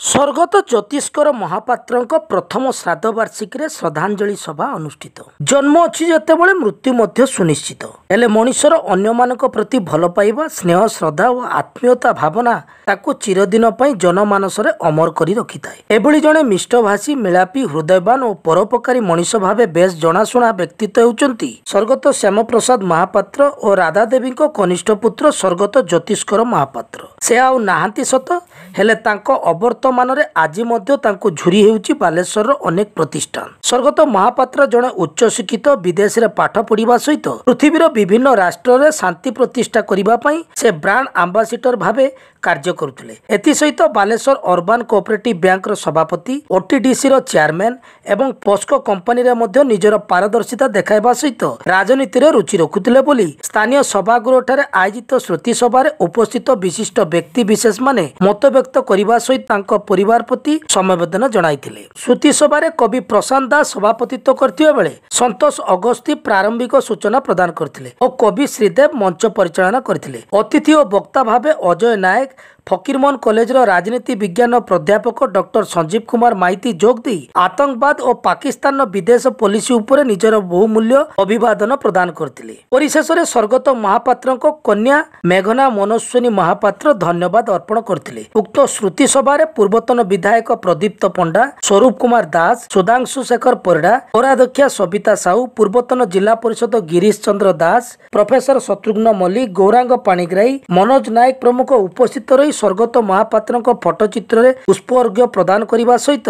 स्वर्गत ज्योतिष्कर महापात्र प्रथम श्राद्ध वार्षिकी श्रद्धांजलि सभा अनुष्ठित। जन्म अच्छी जितेबाला मृत्यु मध्य सुनिश्चित हेले मनुष्यर अन्य प्रति भल पाइबा स्नेह श्रद्धा और आत्मीयता भावना ताकू चिरदिन जनमानस अमर करी रखिथाए। एभली जड़े मिष्टभाषी मिलापी हृदयवान और परोपकारी मनीष भाव बेस जनाशुना व्यक्तित्व होउचंती स्वर्गत श्याम प्रसाद महापात्र और राधा देवी कनिष्ठ पुत्र स्वर्गत ज्योतिष्कर महापात्र। से आउ नाहांती सत हेले तांको अवर्तमान आज झुरी हेउची बालेश्वर अनेक प्रतिष्ठान। स्वर्गत महापात्र जड़े उच्च शिक्षित विदेश में पाठ पढ़ा सहित पृथ्वीर विभिन्न राष्ट्र में शांति प्रतिष्ठा करने से ब्रांड आंबासिडर भावे कार्य करुले। एसहित बालेश्वर अर्बान कोऑपरेटिव बैंक सभापति ओटीडीसी चेयरमैन एवं पोस्को कंपनी रे मध्य निजर पारदर्शिता देखाइबा सहित राजनीति रे रुचि रखुतिले बोली स्थानीय सभागृह ठारे आयोजित श्रुति सभा उपस्थित विशिष्ट व्यक्ति विशेष माने मत व्यक्त करने सहित तांको परिवार प्रति समवेदना जणाइथिले। श्रुति सभा कवि प्रशांत दास सभापतित्व करथिबा बेले संतोष अगस्ती प्रारंभिक सूचना प्रदान करथिले और कवि श्रीदेव मंच परिचालना करथिले। अतिथि और वक्ता भावे अजय नायक फकीरमोहन कॉलेज राजनीति विज्ञान प्राध्यापक डॉक्टर संजीव कुमार माइती जोग दी आतंकवाद और पाकिस्तान विदेश पॉलिसी उपरे निजर बहुमूल्य अभिवादन प्रदान करथिले। परिशेष में स्वर्गत महापात्र कन्या मेघना मनस्विनी महापात्र धन्यवाद अर्पण करथिले। उक्त श्रुति सभा पूर्वतन विधायक प्रदीप्त पंडा, स्वरूप कुमार दास, सुधांशु शेखर परिडा, पौराध्यक्षा सबिता साहू, पूर्वतन जिला परिषद गिरीश चंद्र दास, प्रोफेसर शत्रुघ्न मल्लिक, गौरांग पाणिग्राही, मनोज नायक प्रमुख उपस्थित रही स्वर्गत महापात्र फटोचित्र में पुष्प अर्घ्य प्रदान करने सहित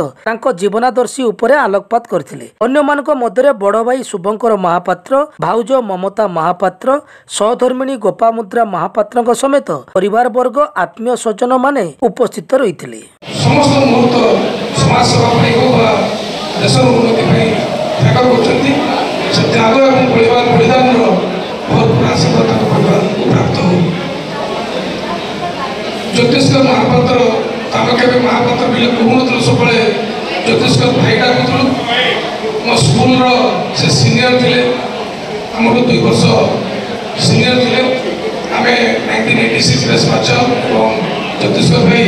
जीवनादर्शी उपरे आलोकपात करथिले। अन्य मानक मध्य बड़ भाई शुभंकर महापात्र, भाउज ममता महापात्र, सहधर्मिणी गोपामुद्रा महापात्र समेत परिवार वर्ग आत्मीय स्वजन माने उपस्थित रही। ज्योतिष्कर महापात्र के महापात्र बिल कहून सब ज्योतिष्कर भाईटा कहूँ मो स्कूल से सीनियर थे आम 2 वर्ष सीनियर थे आम 1986 पास आउट और ज्योतिष्कर भाई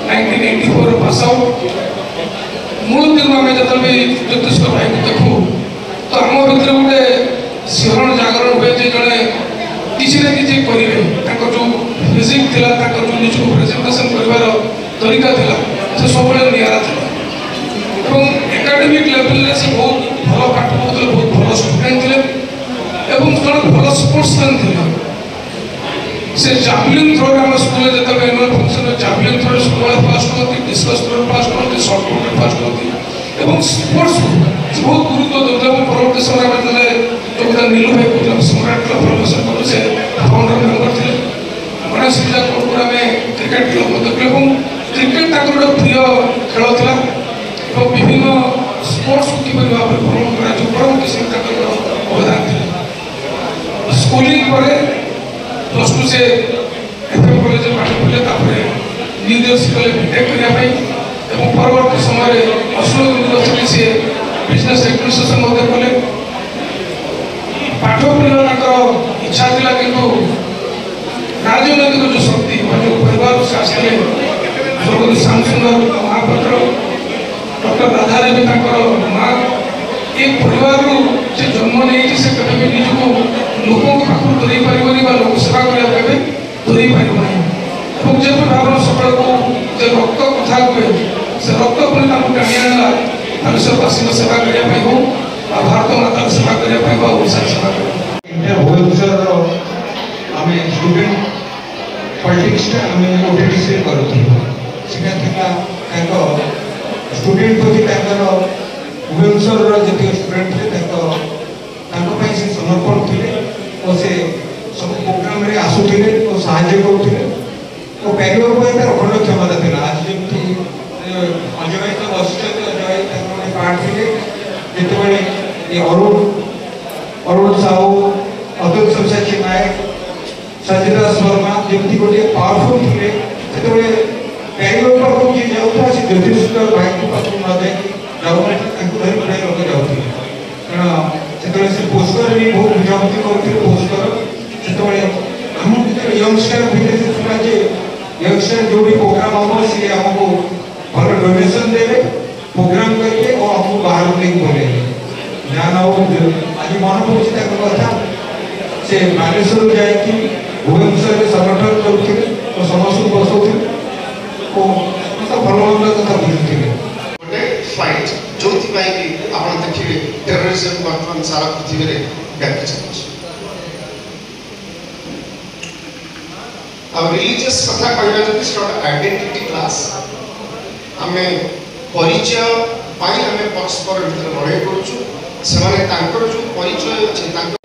1984 पास आउट। मूल दिन आम जो भी ज्योतिष्कर भाई को देखू तो आम भर गोटे शिहरण जागरण हुए जड़े किसी न किसी करेंगे जो फिजिक थिला जो निज प्रेजेंटेशन कर तरीका थिला से सब निरा था। एकाडेमिक लेवल से बहुत भल पाठ पढ़ुते, बहुत भल स्टूडेंट थे और जड़े भल स्पोर्ट्समैन थे। से जावलिन थ्रो आम स्कूल जो एनुअल फंक्शन जावलिन थ्रो सब फास्ट होती, डिस्कस थ्रो फास्ट होती, शॉर्ट पुट फास्ट होती और स्पोर्ट्स बहुत गुरुत्व देते। परवर्त समय जो नीलू भाई कहते सम्राट क्लब प्रोफेसर से फाउंडर मेंबर थे। गणेश पूजा पूर्व में क्रिकेट क्लब क्रिकेट गोटे प्रिय खेल था और विभिन्न स्पोर्ट्स को किपर भाव में भ्रमण कर अवदान थे। स्कूलिंग पर +2 से एफएम कॉलेज पाठ पढ़े लीडरशिप बीटेक करने और परवर्त समय अशोक यूनिवर्सिटी से बिजनेस एडमिनिस्ट्रेशन कले। पाठ पढ़ा इच्छा था कि राजनैतिक जो शक्ति जो परिवार से आसते स्वर्गत श्याम सुंदर महापात्र, डॉक्टर राधा देवी माँ ये परिवार से जन्म नहीं से कभी भी निजक लोकों पाखु दूरी पार लोक सेवा करने दूरी पार नहीं जो भावना सकाल को रक्त कथा कहे से रक्त पुणी टाणी आना से सेवा करने हो भारत माता सेवा करने ओडिशा सेवा कर स्टूडेंट पॉलिटिक्स ओटीडीसी करूँ स्टूडेंट प्रति भुवनेश्वर जो स्टूडेंट थे से समर्पण थे और से सब प्रोग्राम रे आसुले और साहाय्य करुले और प्यार अखंड क्षमता थी। आज जमी अजय भाई तो वशिष्ठ अजय भाई पार्ट थे जो अरुण साहू, अतुल शमशाची नायक, सजिदास वर्मा जमी गोटे पावरफुल थे से प्यार को किए जाऊँ से ज्योतिष्कर भाई को पास न जाए धरी लोग जाऊे कारण से पोस्टर भी बहुत बुझाबुझी करते पोस्टर से आम यंगस्टर भितर यंगस्टर जो भी प्रोग्राम हम सी आमको भल नहीं बोले ध्यान आज मन पड़े कथा से बालेश्वर जाकि भुवनेश्वर में संगठन करुले और समस्त बसौले भल मंद कथा बुझुले गोटे फाइट जो आप देखिए टेररिज्म बर्तमान सारा पृथ्वी में व्यापी चलुଛି अब रिलीजियस कथा कहला जति स्टॉर्ट आइडेंटिटी क्लास हमें परिचय पाई हमें परस्पर भीतर लड़ाई करूछु से माने तांकर जो परिचय अछि